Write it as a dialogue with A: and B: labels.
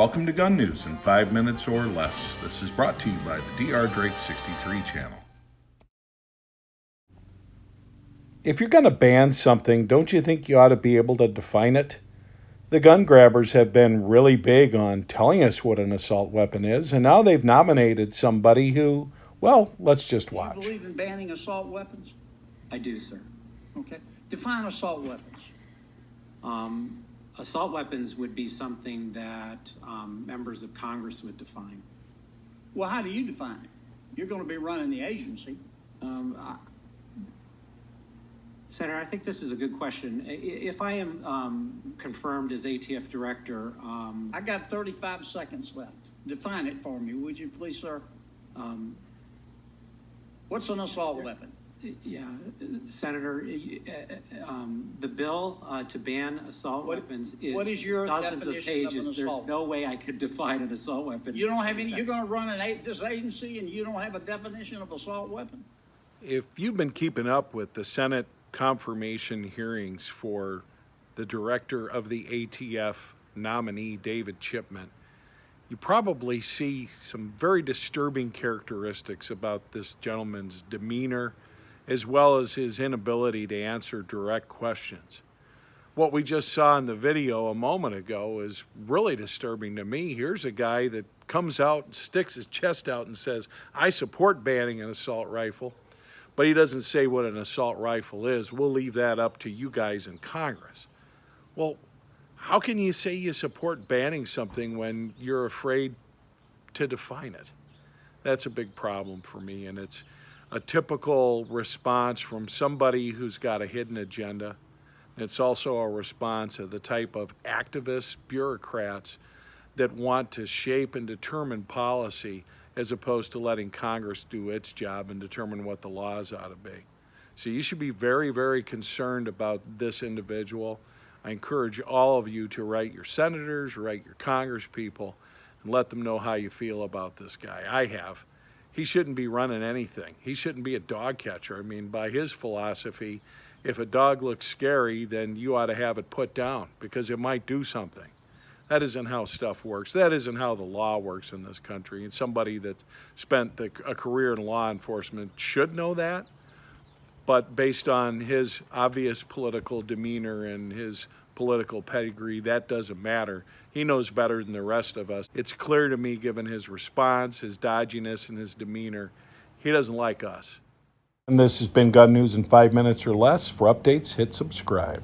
A: Welcome to Gun News in 5 minutes or less. This is brought to you by the Dr. Drake 63 channel.
B: If you're going to ban something, don't you think you ought to be able to define it? The gun grabbers have been really big on telling us what an assault weapon is, and now they've nominated somebody who, well, let's just watch.
C: Do you believe in banning assault weapons?
D: I do, sir.
C: Okay. Define assault weapons.
D: Assault weapons would be something that members of Congress would define.
C: Well, how do you define it? You're going to be running the agency.
D: Senator, I think this is a good question. If I am confirmed as ATF director,
C: I got 35 seconds left. Define it for me, would you please, sir? What's an assault weapon?
D: Yeah, Senator, the bill to ban assault weapons is
C: what is your
D: dozens of
C: definition of
D: pages.
C: an assault?
D: There's no way I could define an assault weapon.
C: You don't have any. You're going to run this agency, and you don't have a definition of assault weapon.
B: If you've been keeping up with the Senate confirmation hearings for the director of the ATF nominee, David Chipman, you probably see some very disturbing characteristics about this gentleman's demeanor, as well as his inability to answer direct questions. What we just saw in the video a moment ago is really disturbing to me. Here's a guy that comes out and sticks his chest out and says, I support banning an assault rifle, but he doesn't say what an assault rifle is. We'll leave that up to you guys in Congress. Well, how can you say you support banning something when you're afraid to define it? That's a big problem for me, and it's a typical response from somebody who's got a hidden agenda. It's also a response of the type of activist bureaucrats that want to shape and determine policy as opposed to letting Congress do its job and determine what the laws ought to be. So you should be very, very concerned about this individual. I encourage all of you to write your senators, write your Congress people, and let them know how you feel about this guy. I have. He shouldn't be running anything. He shouldn't be a dog catcher. I mean, by his philosophy, if a dog looks scary, then you ought to have it put down because it might do something. That isn't how stuff works. That isn't how the law works in this country. And somebody that spent a career in law enforcement should know that. But based on his obvious political demeanor and his political pedigree, that doesn't matter. He knows better than the rest of us. It's clear to me, given his response, his dodginess, and his demeanor, he doesn't like us. And this has been Gun News in 5 minutes or less. For updates, hit subscribe.